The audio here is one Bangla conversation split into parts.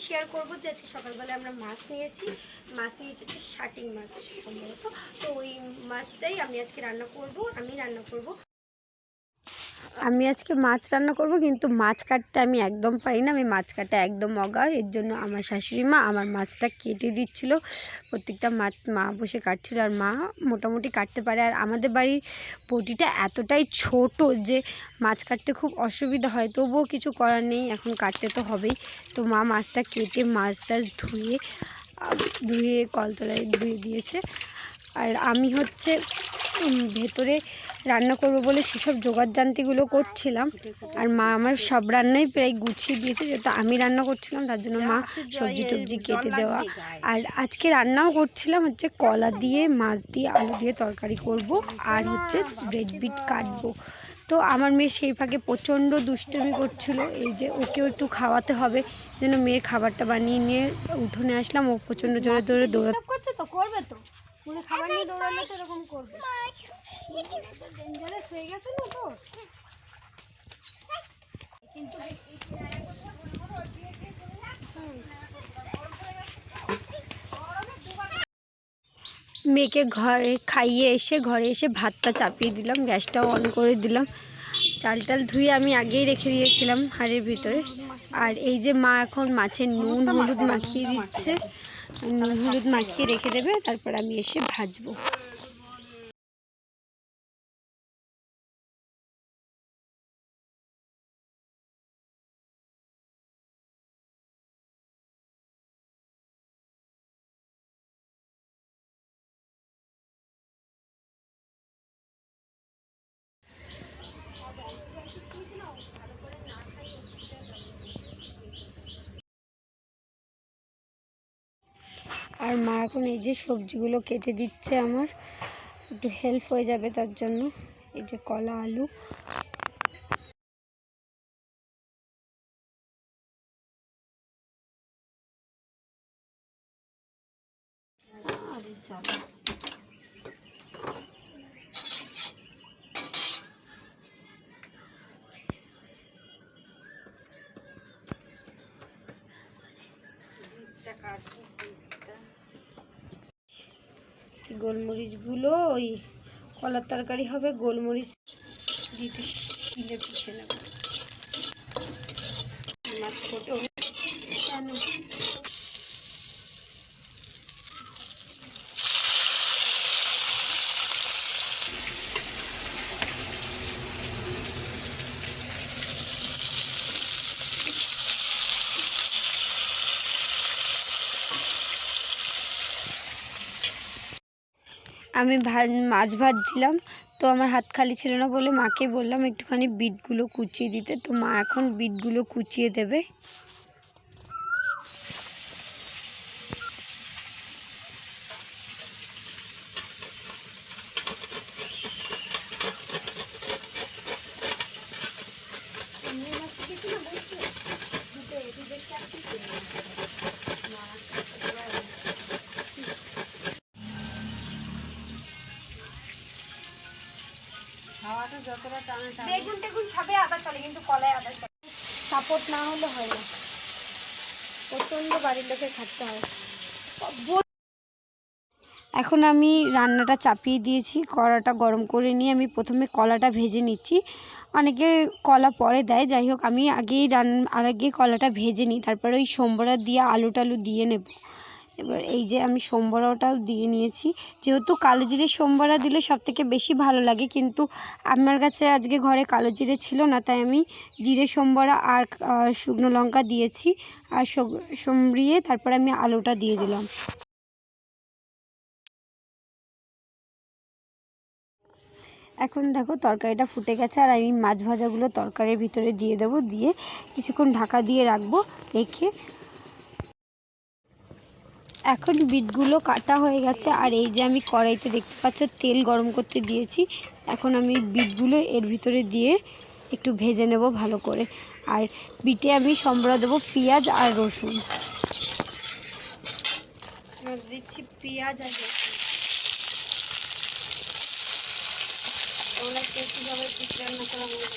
শেয়ার করবো যে আজকে সকালবেলা আমরা মাছ নিয়েছি হচ্ছে শাটিং মাছ সম্ভবত। তো ওই মাছটাই আমি আজকে রান্না করব। আমি আজকে মাছ রান্না করব, কিন্তু মাছ কাটতে আমি একদম পারি না। আমি মাছ কাটতে একদম অজ্ঞা। এর জন্য আমার শাশুড়ি মা আমার মাছটা কেটে দিচ্ছিল। প্রত্যেকটা মাছ মা বসে কাটছিল, আর মা মোটামুটি কাটতে পারে। আর আমাদের বাড়ির পটিটা এতটাই ছোট যে মাছ কাটতে খুব অসুবিধা হয়, তবুও কিছু করার নেই, এখন কাটতে তো হবেই। তো মা মাছটা কেটে মাছ টাছ ধুয়ে কলতলায় ধুয়ে দিয়েছে। আর আমি হচ্ছে ভেতরে রান্না করব বলে সেসব জোগাড়যান্তিগুলো করছিলাম। আর মা আমার সব রান্নাই প্রায় গুছিয়ে দিয়েছে, যেহেতু আমি রান্না করছিলাম তার জন্য মা সবজি টবজি কেটে দেওয়া। আর আজকে রান্নাও করছিলাম হচ্ছে কলা দিয়ে, মাছ দিয়ে, আলু দিয়ে তরকারি করব, আর হচ্ছে ব্রেড বিট কাটবো। তো আমার মেয়ে সেই ফাঁকে প্রচণ্ড দুষ্টুমি করছিল, এই যে ওকেও একটু খাওয়াতে হবে, যেন মেয়ের খাবারটা বানিয়ে নিয়ে উঠোনে আসলাম। ও প্রচণ্ড জোরে জোরে দৌড়াতে করছে, তো করবে তো মুখে খাবার নিয়ে দৌড়ালে তো এরকম করবে। ডেঞ্জারাস হয়ে গেছে না তো, কিন্তু মেয়েকে ঘরে এসে ভাতটা চাপিয়ে দিলাম, গ্যাসটাও অন করে দিলাম। চাল টাল ধুয়ে আমি আগেই রেখে দিয়েছিলাম হাঁড়ির ভিতরে। আর এই যে মা এখন মাছের নুন হলুদ মাখিয়ে দিচ্ছে, নুন হলুদ মাখিয়ে রেখে দেবে, তারপর আমি এসে ভাজবো। আর মা এখন এই যে সবজিগুলো কেটে দিচ্ছে, আমার একটু হেল্প হয়ে যাবে তার জন্য। এই যে কলা, আলু, গোলমরিচগুলো ওই কলার তরকারি হবে, গোলমরিচ দিয়ে শিলে পিষে নেব। আমার ছোটো কেন আমি মাছ ভাজছিলাম, তো আমার হাত খালি ছিল না বলে মাকে বললাম একটুখানি বিটগুলো কুচিয়ে দিতে। তো মা এখন বিটগুলো কুচিয়ে দেবে। বেগুন টেগুন সবে আদা চলে, কিন্তু কলায় আদা চলে, সাপোর্ট না হলে হয় না, প্রচণ্ড বাড়ির লোকে খাটতে হয়। এখন আমি রান্নাটা চাপিয়ে দিয়েছি, কড়াটা গরম করে নিয়ে আমি প্রথমে কলাটা ভেজে নিচ্ছি। অনেকে কলা পরে দেয়, যাই হোক আমি আগে কলাটা ভেজে নিই, তারপরে ওই সম্বরা দিয়ে আলু টালু দিয়ে নেব। এবার এই যে আমি সম্বরাটাও দিয়ে নিয়েছি, যেহেতু কালো জিরে সম্বরা দিলে সবথেকে বেশি ভালো লাগে, কিন্তু আমার কাছে আজকে ঘরে কালো জিরে ছিল না, তাই আমি জিরে সম্বরা আর শুকনো লঙ্কা দিয়েছি। আর সম্বরিয়ে তারপরে আমি আলুটা দিয়ে দিলাম। এখন দেখো তরকারিটা ফুটে গেছে, আর আমি মাছ ভাজাগুলো তরকারির ভিতরে দিয়ে দেবো, দিয়ে কিছুক্ষণ ঢাকা দিয়ে রাখবো, রেখে এখন বিটগুলো কাটা হয়ে গেছে। আর এই যে আমি কড়াইতে দেখতে পাচ্ছ তেল গরম করতে দিয়েছি, এখন আমি বিটগুলো এর ভিতরে দিয়ে একটু ভেজে নেব ভালো করে। আর বিটে আমি সম্বরা দেবো পেঁয়াজ আর রসুন, দিচ্ছি পেঁয়াজ আর রসুন। তোমরা কে কীভাবে পিস রান্না করা মনে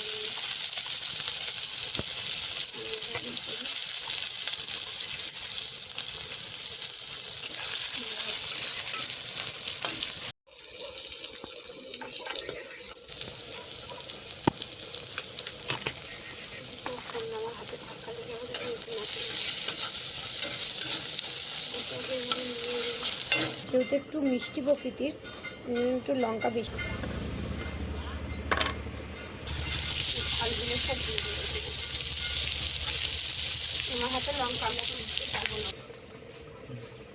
যেহেতু একটু মিষ্টি প্রকৃতির, একটু লঙ্কা বেশি ঝালগুলো সব দিয়ে দেবো। আমার হাতে লঙ্কা আমরা দিতে পারবো না।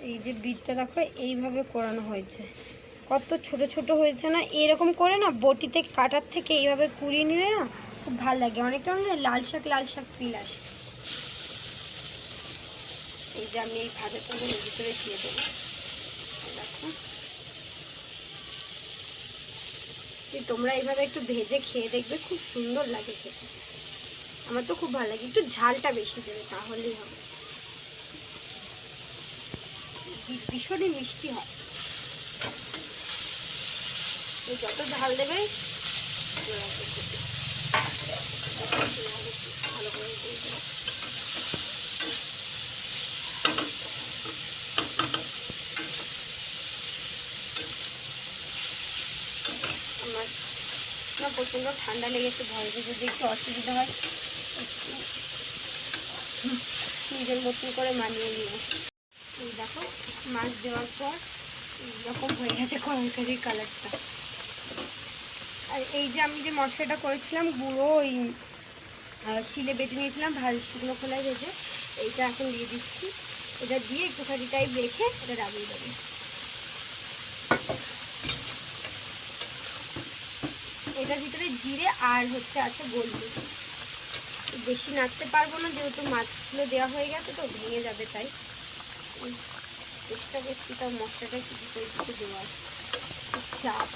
এই যে বিটটা দেখো এইভাবে কোরানো হয়েছে, কত ছোট ছোট হয়েছে না? এরকম করে না বটিতে কাটার থেকে এইভাবে কুড়িয়ে নিলে না খুব ভালো লাগে, অনেকটা লাল শাক ফিল আসে। এই যে আমি এই ভাজাটা ভিতরে দিয়ে দেবো। দেখো তোমরা এইভাবে একটু ভেজে খেয়ে দেখবে, খুব সুন্দর লাগে খেতে। আমার তো খুব ভালো লাগে, একটু ঝালটা বেশি দেবে তাহলেই হবে। ভীষণই মিষ্টি হয়, যত ঝাল দেবে ভালো করে দিয়ে দেবো। আমার না প্রচণ্ড ঠান্ডা লেগেছে, ভয়েসে যদি একটু অসুবিধা হয় নিজের মতন করে মানিয়ে নিও। এই দেখো মাছ দেওয়ার পর এরকম হয়ে গেছে তরকারির কালারটা। আর এই যে আমি যে মশলাটা করেছিলাম গুঁড়ো, ওই শিলে বেটে নিয়েছিলাম শুকনো খোলায় ভেজে, এইটা এখন দিয়ে দিচ্ছি। এটা দিয়ে একটুখানি টাইপ রেখে এটা রাবিয়ে দেবো। এটার ভিতরে জিরে আর আছে গোলমরিচ। বেশি নাড়তে পারবো না যেহেতু মাছগুলো দেওয়া হয়ে গেছে, তো ভেঙে যাবে, তাই চেষ্টা করছি তাও মশলাটা কিছু করে কিছু দেওয়ার। চাপ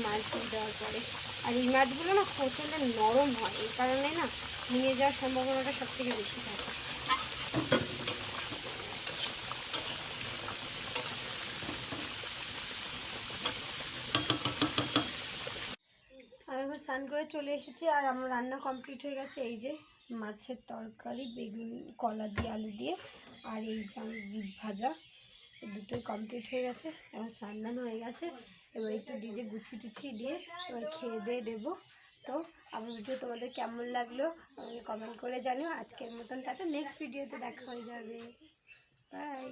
মাছগুলো দেওয়ার পরে, আর এই মাছগুলো না প্রচণ্ড নরম হয়, এই কারণে না ভেঙে যাওয়ার সম্ভাবনাটা সব থেকে বেশি থাকে। আমি এখন স্নান করে চলে এসেছি আর আমার রান্না কমপ্লিট হয়ে গেছে। এই যে মাছের তরকারি, বেগুন কলা দিয়ে আলু দিয়ে, আর এই যে আমার বিট ভাজা, দুটোই কমপ্লিট হয়ে গেছে। এবার স্নান হয়ে গেছে, এবার একটু ডিজে গুছিয়ে দিয়ে এবার খেয়ে দিয়ে দেবো। তো আমার ভিডিও তোমাদের কেমন লাগলো আমাকে কমেন্ট করে জানিও। আজকের মতন টাটা, নেক্সট ভিডিওতে দেখা হয়ে যাবে, বাই।